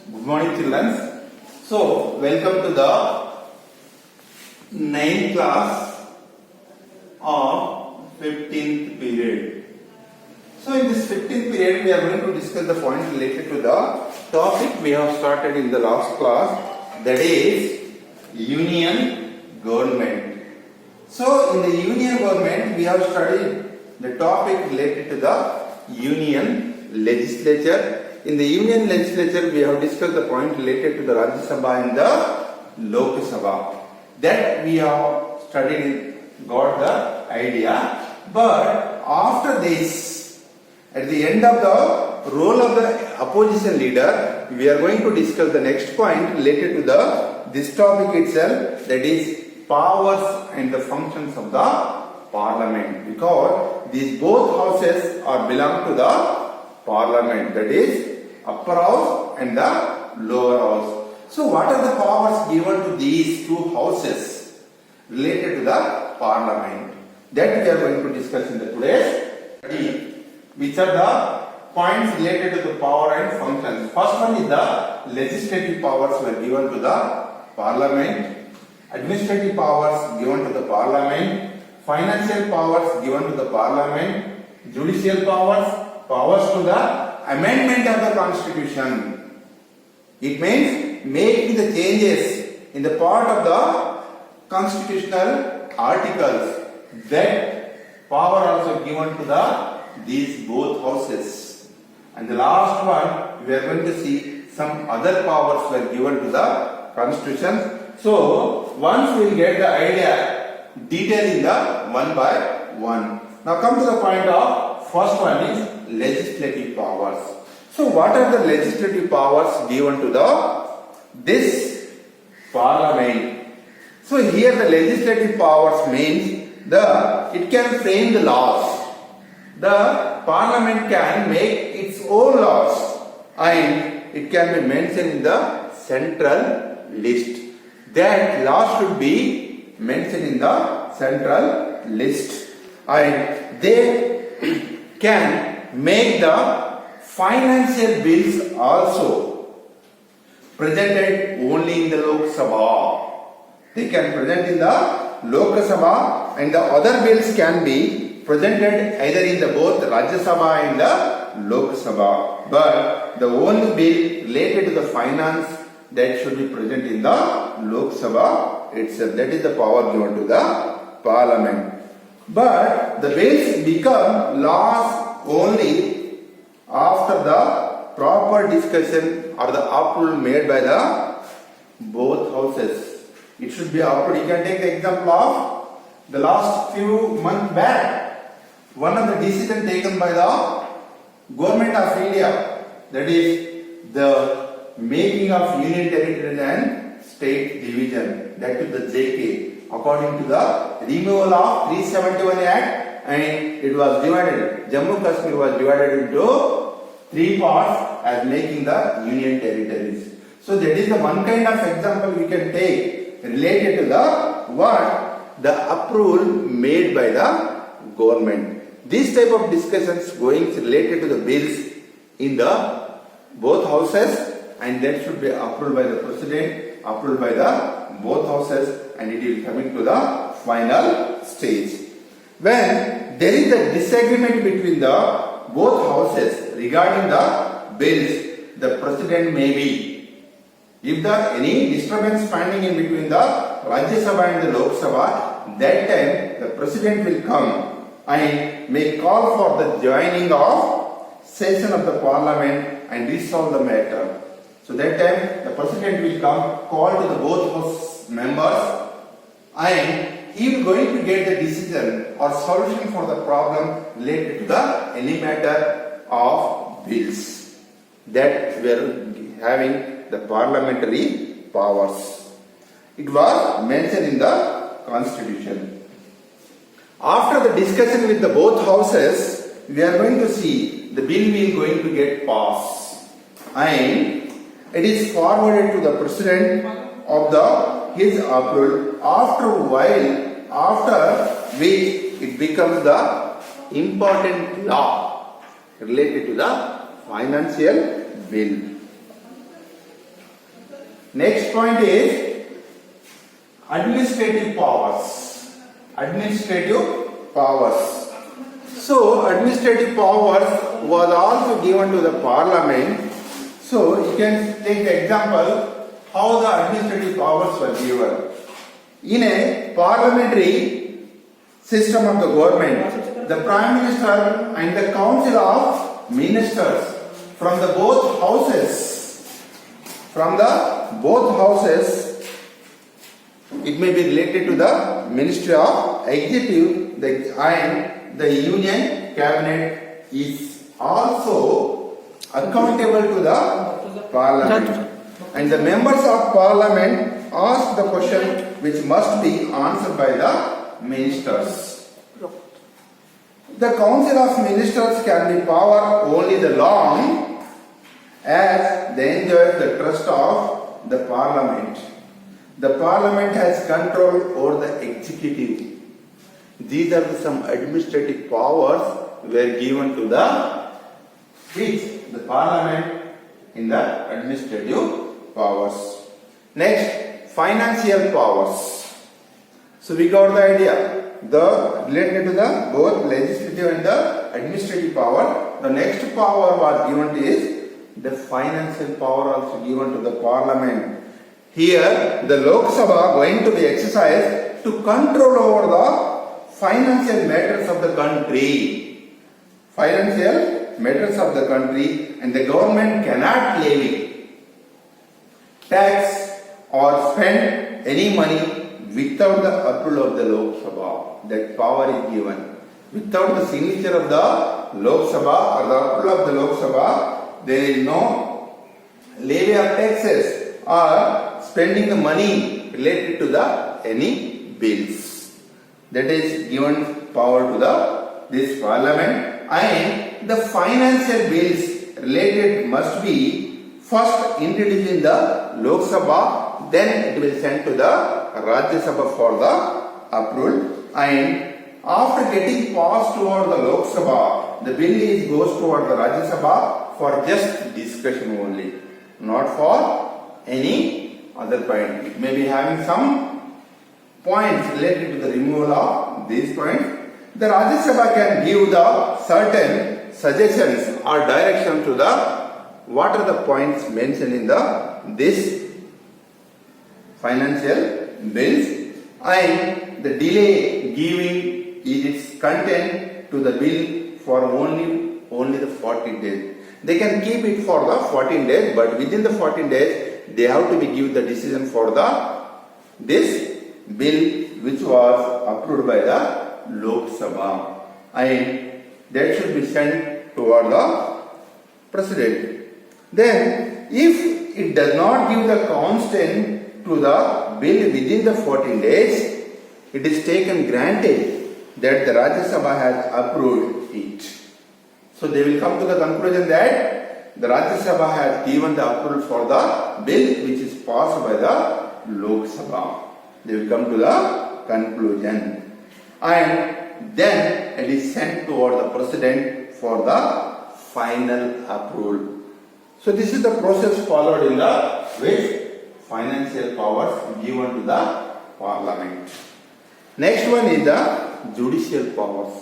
Good morning, children. So, welcome to the 9th class of 15th period. So, in this 15th period, we are going to discuss the points related to the topic we have started in the last class, that is union government. So, in the union government, we have studied the topic related to the union legislature. In the union legislature, we have discussed the point related to the Rajya Sabha and the Lok Sabha. That we have studied, got the idea. But after this, at the end of the role of the opposition leader, we are going to discuss the next point related to this topic itself, that is powers and the functions of the parliament. Because these both houses are belong to the parliament, that is upper house and the lower house. So what are the powers given to these two houses related to the parliament? That we are going to discuss in the today's study. Which are the points related to the power and functions? First one is the legislative powers were given to the parliament, administrative powers given to the parliament, financial powers given to the parliament, judicial powers to the amendment of the constitution. It means making the changes in the part of the constitutional articles. That power also given to these both houses. And the last one, we are going to see some other powers were given to the constitution. So once we will get the idea, detailing the one by one. Now come to the point of first one is legislative powers. So what are the legislative powers given to this parliament? So here the legislative powers means it can frame the laws. The parliament can make its own laws and it can be mentioned in the central list. That law should be mentioned in the central list. And they can make the financial bills also presented only in the Lok Sabha. They can present in the Lok Sabha, and the other bills can be presented either in the both Rajya Sabha and the Lok Sabha. But the only bill related to the finance that should be present in the Lok Sabha itself. That is the power given to the parliament. But the bills become laws only after the proper discussion or the approval made by the both houses. It should be approved. You can take the example of the last few months back. One of the decisions taken by the Government of India, that is the making of union territory and state division, that is the JK, according to the removal of 371 Act, and it was divided. Jammu Kashmir was divided into three parts as making the union territories. So that is the one kind of example we can take related to the approval made by the government. These type of discussions going related to the bills in the both houses, and that should be approved by the president, approved by the both houses, and it will coming to the final stage. When there is a disagreement between the both houses regarding the bills, the president may be, if there any disturbance finding in between the Rajya Sabha and the Lok Sabha, that time the president will come and may call for the joining of session of the parliament and resolve the matter. So that time the president will come, call to the both house members, and he will going to get the decision or solution for the problem related to the any matter of bills. That we are having the parliamentary powers. It was mentioned in the constitution. After the discussion with the both houses, we are going to see the bill will going to get passed, and it is forwarded to the president of his approval. After a while, after which it becomes the important law related to the financial bill. Next point is administrative powers. Administrative powers. So administrative powers was also given to the parliament. So you can take the example how the administrative powers were given. In a parliamentary system of the government, the Prime Minister and the Council of Ministers from the both houses, it may be related to the Ministry of Executive and the Union Cabinet is also accountable to the Parliament. And the members of Parliament ask the question which must be answered by the ministers. The Council of Ministers can be power only the long as they enjoy the trust of the Parliament. The Parliament has control over the executive. These are some administrative powers were given to the Parliament in the administrative powers. Next, financial powers. So we got the idea. The related to the both legislative and the administrative power. The next power was given to is the financial power also given to the Parliament. Here the Lok Sabha going to be exercised to control over the financial matters of the country. Financial matters of the country, and the government cannot levy tax or spend any money without the approval of the Lok Sabha. That power is given. Without the signature of the Lok Sabha or the approval of the Lok Sabha, there is no levy of taxes or spending the money related to the any bills. That is given power to this Parliament, and the financial bills related must be first introduced in the Lok Sabha, then it will send to the Rajya Sabha for the approval, and after getting passed toward the Lok Sabha, the bill goes toward the Rajya Sabha for just discussion only, not for any other point. It may be having some points related to the removal of these points. The Rajya Sabha can give the certain suggestions or direction to the what are the points mentioned in this financial bills, and the delay giving its content to the bill for only the 14 days. They can keep it for the 14 days, but within the 14 days they have to be give the decision for this bill which was approved by the Lok Sabha, and that should be sent toward the President. Then if it does not give the consent to the bill within the 14 days, it is taken granted that the Rajya Sabha has approved it. So they will come to the conclusion that the Rajya Sabha has given the approval for the bill which is passed by the Lok Sabha. They will come to the conclusion, and then it is sent toward the President for the final approval. So this is the process followed in the which financial powers given to the Parliament. Next one is the judicial powers.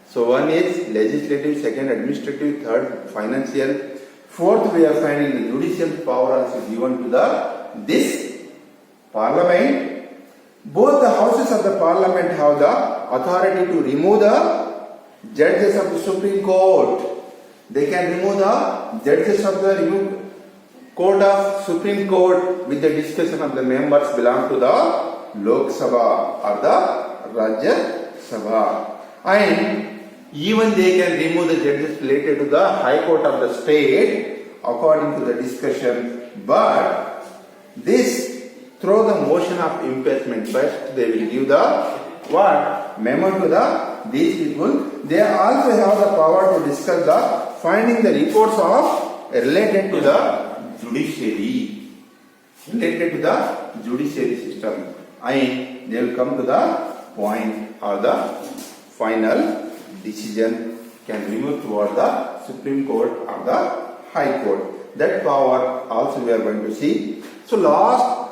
So one is legislative, second administrative, third financial, fourth we are finding the judicial power also given to this Parliament. Both the houses of the Parliament have the authority to remove the judges of the Supreme Court. They can remove the judges of the Court of Supreme Court with the discussion of the members belong to the Lok Sabha or the Rajya Sabha. And even they can remove the judges related to the High Court of the state according to the discussion. But this through the motion of impeachment, first they will give the memo to these people. They also have the power to discuss the finding the reports of related to the judiciary, system, and they will come to the point or the final decision can remove toward the Supreme Court or the High Court. That power also we are going to see. So last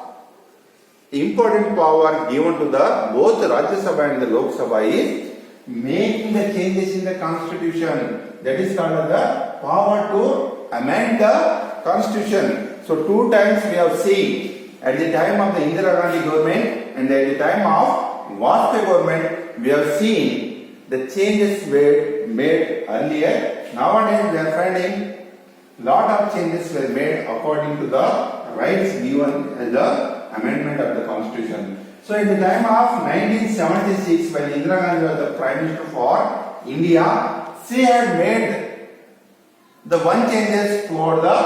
important power given to the both Rajya Sabha and the Lok Sabha is making the changes in the constitution. That is called the power to amend the constitution. So 2 times we have seen at the time of the Indira Gandhi government and at the time of Vajpayee government, we have seen the changes were made earlier. Nowadays we are finding lot of changes were made according to the rights given as the amendment of the constitution. So at the time of 1976, when Indira Gandhi was the Prime Minister for India, she had made the one changes toward the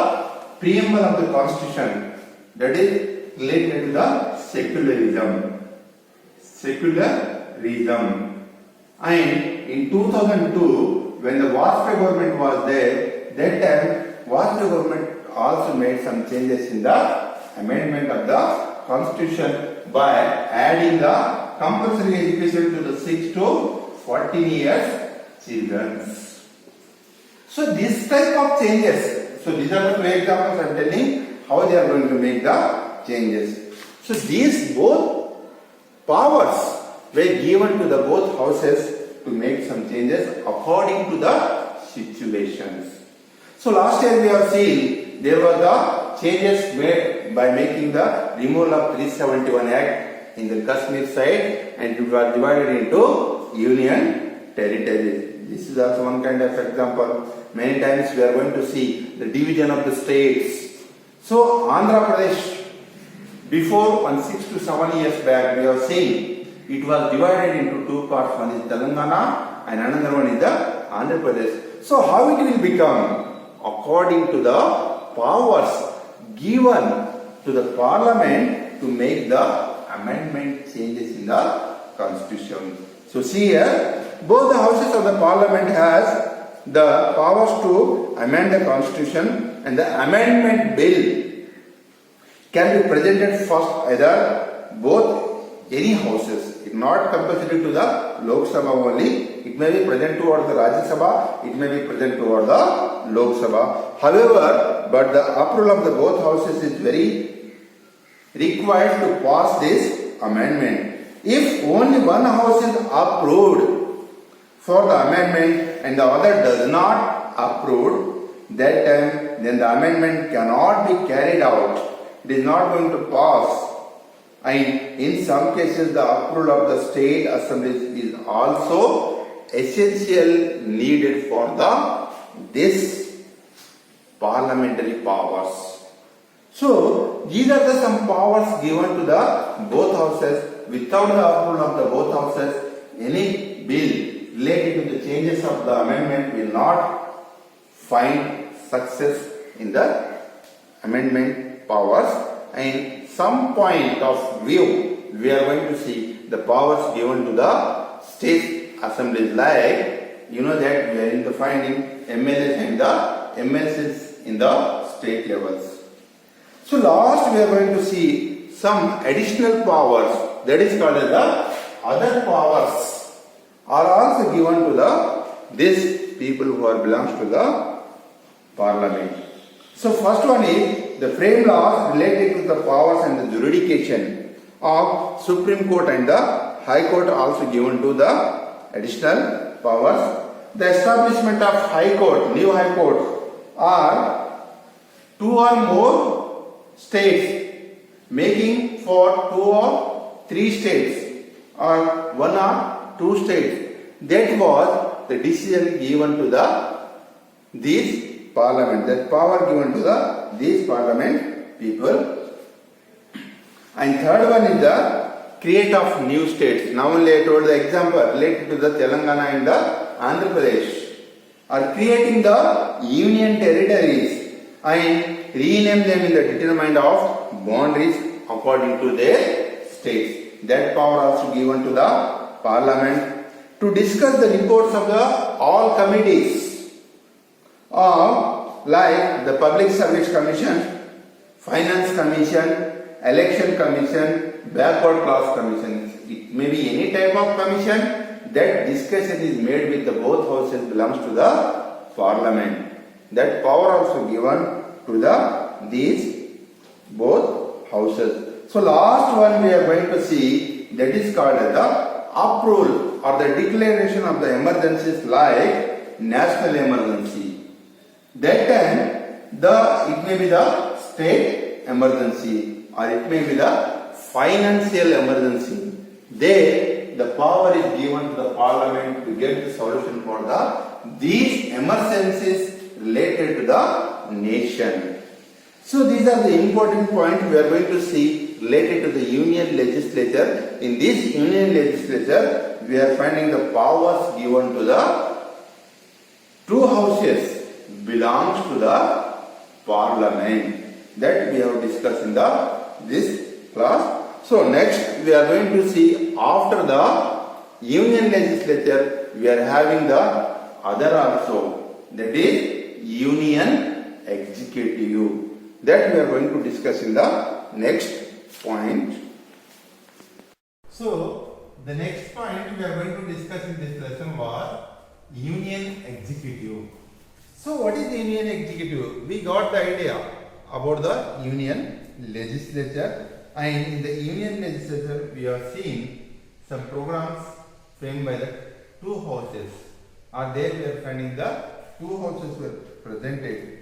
preamble of the constitution, that is related to the secularism. And in 2002, when the Vajpayee government was there, that time Vajpayee government also made some changes in the amendment of the constitution by adding the compulsory education to the 6 to 14 years children. So this type of changes, so these are the 2 examples I am telling how they are going to make the changes. So these both powers were given to the both houses to make some changes according to the situations. So last year we have seen there were the changes made by making the removal of 371 Act in the Kashmir side, and it was divided into union territories. This is also one kind of example. Many times we are going to see the division of the states. So Andhra Pradesh, before 6 to 7 years back, we have seen it was divided into 2 parts. One is Telangana and another one is the Andhra Pradesh. So how it will become? According to the powers given to the parliament to make the amendment changes in the constitution. So see here, both the houses of the parliament has the powers to amend the constitution, and the amendment bill can be presented first either both any houses. It is not compulsory to the Lok Sabha only. It may be present toward the Rajya Sabha, it may be present toward the Lok Sabha. However, but the approval of the both houses is very required to pass this amendment. If only one house is approved for the amendment and the other does not approve, that time then the amendment cannot be carried out. It is not going to pass. And in some cases the approval of the state assemblies is also essential needed for this parliamentary powers. So these are the some powers given to the both houses. Without the approval of the both houses, any bill related to the changes of the amendment will not find success in the amendment powers. And some point of view, we are going to see the powers given to the state assemblies, like you know that we are into finding MLAs and the MLCs in the state levels. So last we are going to see some additional powers, that is called as the other powers, are also given to the these people who are belongs to the parliament. So first one is the frame laws related to the powers and the jurisdiction of Supreme Court and the High Court, also given to the additional powers. The establishment of High Court, new High Court, are 2 or more states, making for 2 or 3 states, or 1 or 2 states. That was the decision given to these parliament, that power given to these parliament people. And third one is the create of new states. Now only I told the example related to the Telangana and the Andhra Pradesh, are creating the union territories and rename them in the determinant of boundaries according to their states. That power also given to the parliament to discuss the reports of the all committees of like the Public Service Commission, Finance Commission, Election Commission, Backward Class Commission. It may be any type of commission. That discussion is made with the both houses belongs to the parliament. That power also given to these both houses. So last one we are going to see, that is called as the uprule or the declaration of the emergencies like national emergency. That time it may be the state emergency or it may be the financial emergency. There the power is given to the parliament to get the solution for these emergencies related to the nation. So these are the important points we are going to see related to the union legislature. In this union legislature, we are finding the powers given to the two houses belongs to the parliament. That we have discussed in this class. So next we are going to see after the union legislature, we are having the other also, that is union executive. That we are going to discuss in the next point. So the next point we are going to discuss in this lesson was union executive. So what is the union executive? We got the idea about the union legislature, and in the union legislature we are seeing some programs framed by the two houses. Or there we are finding the two houses were presented.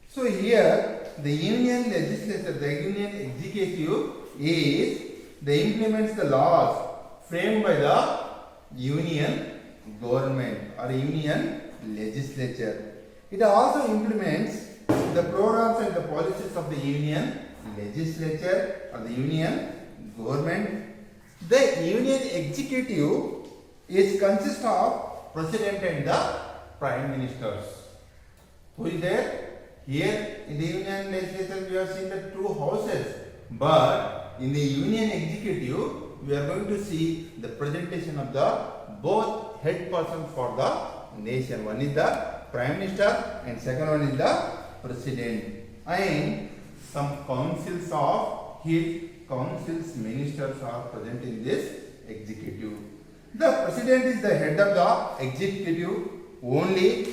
So here the union legislature, the union executive is they implements the laws framed by the union government or union legislature. It also implements the programs and the policies of the union legislature or the union government. The union executive is consist of president and the prime ministers. Who is there? Here in the union legislature we have seen the two houses, but in the union executive we are going to see the presentation of the both head person for the nation. One is the prime minister and second one is the president, and some councils of his councils ministers are present in this executive. The president is the head of the executive only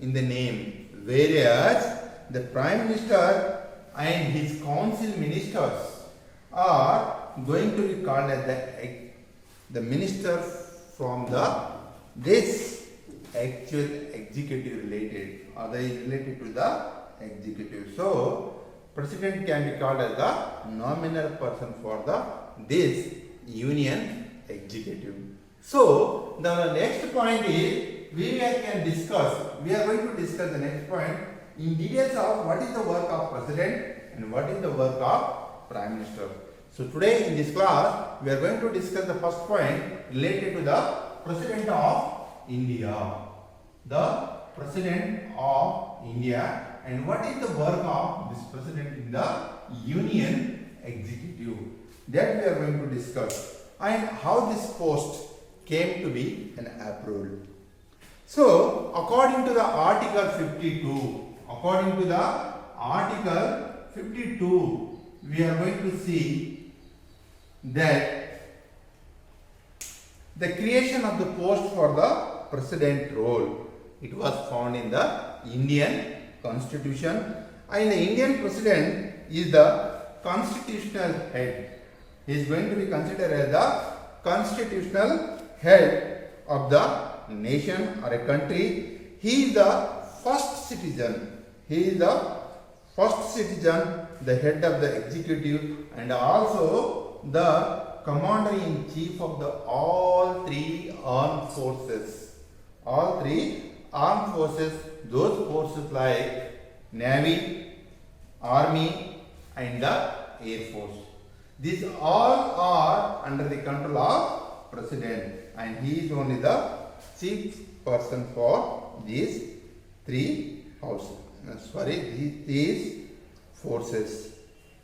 in the name, whereas the prime minister and his council ministers are going to be called as the minister from this actual executive related, or they related to the executive. So president can be called as the nominal person for this union executive. So the next point is we are going to discuss the next point in details of what is the work of president and what is the work of prime minister. So today in this class we are going to discuss the first point related to the president of India. The president of India, and what is the work of this president in the union executive. That we are going to discuss, and how this post came to be an approved. So, according to the Article 52, we are going to see that the creation of the post for the president role, it was found in the Indian Constitution, and the Indian president is the constitutional head. He is going to be considered as the constitutional head of the nation or a country. He is the first citizen. The head of the executive, and also the commander-in-chief of all three armed forces. All three armed forces, those forces like Navy, Army and the Air Force. These all are under the control of president, and he is only the chief person for these three houses. These forces.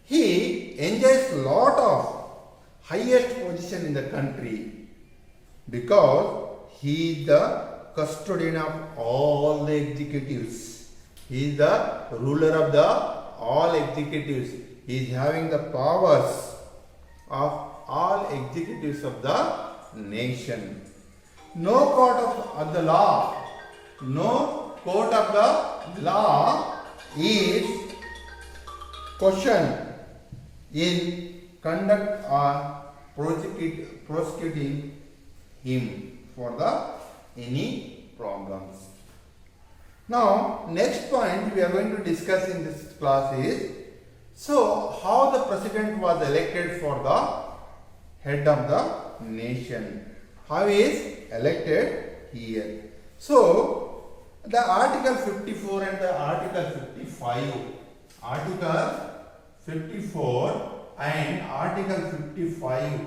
He enjoys lot of highest position in the country because he is the custodian of all the executives. He is the ruler of all executives. He is having the powers of all executives of the nation. No court of the law is questioned in conduct or prosecuting him for the any problems. Now, next point we are going to discuss in this class is, so how the president was elected for the head of the nation. How he is elected here. So, the Article 54 and the Article 55. Article 54 and Article 55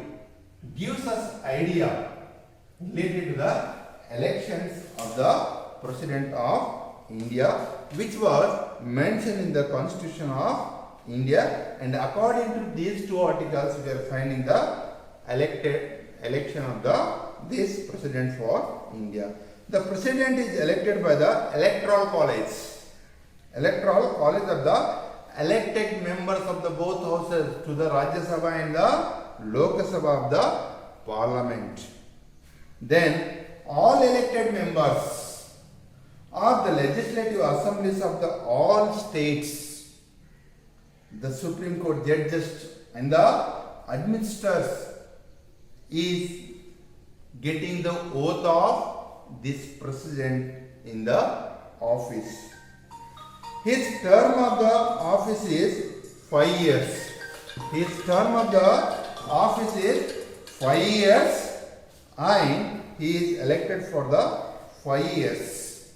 gives us idea related to the elections of the President of India, which was mentioned in the Constitution of India, and according to these two articles we are finding the election of this President for India. The President is elected by the Electoral College. Electoral College of the elected members of the both houses to the Rajya Sabha and the Lok Sabha of the Parliament. Then all elected members of the legislative assemblies of the all states, the Supreme Court judges and the administrators is getting the oath of this president in the office. His term of the office is 5 years. His term of the office is 5 years and he is elected for the 5 years.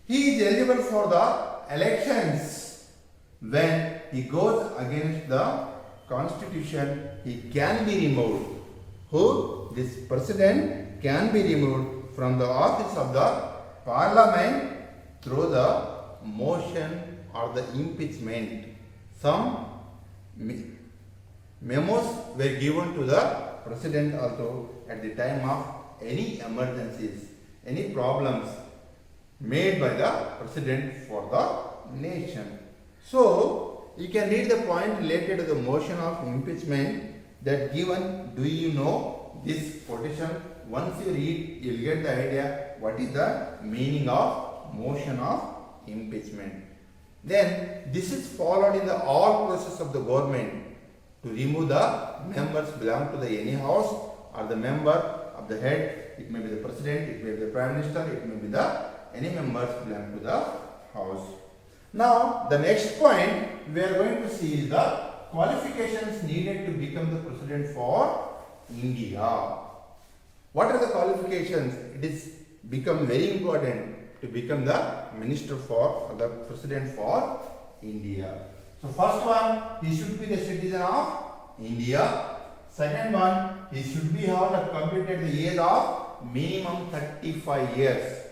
He is eligible for the elections when he goes against the constitution. He can be removed. Who? This president can be removed from the office of the parliament through the motion or the impeachment. Some memos were given to the president also at the time of any emergencies, any problems made by the president for the nation. So, you can read the point related to the motion of impeachment that given. Do you know this quotation? Once you read, you will get the idea what is the meaning of motion of impeachment. Then, this is followed in the all process of the government to remove the members belong to the any house or the member of the head. It may be the president, it may be the prime minister, it may be the any members belong to the house. Now, the next point we are going to see is the qualifications needed to become the president for India. What are the qualifications? It is become very important to become the minister for the president for India. So, first one, he should be the citizen of India. Second one, he should be have completed the age of minimum 35 years.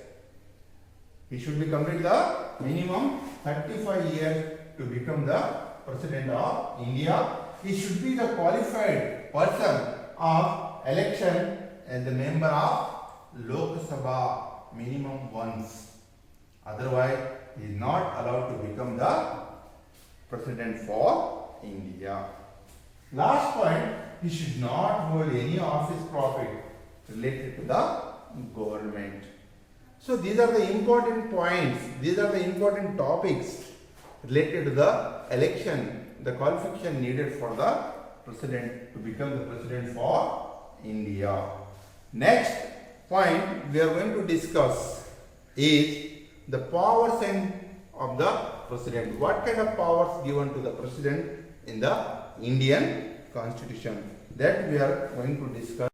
He should be completed the minimum 35 years to become the president of India. He should be the qualified person of election as the member of Lok Sabha minimum once. Otherwise, he is not allowed to become the president for India. Last point, he should not hold any office profit related to the government. So these are the important points, these are the important topics related to the election, the qualification needed for the president to become the president for India. Next point we are going to discuss is the powers of the president. What kind of powers given to the president in the Indian Constitution? That we are going to discuss.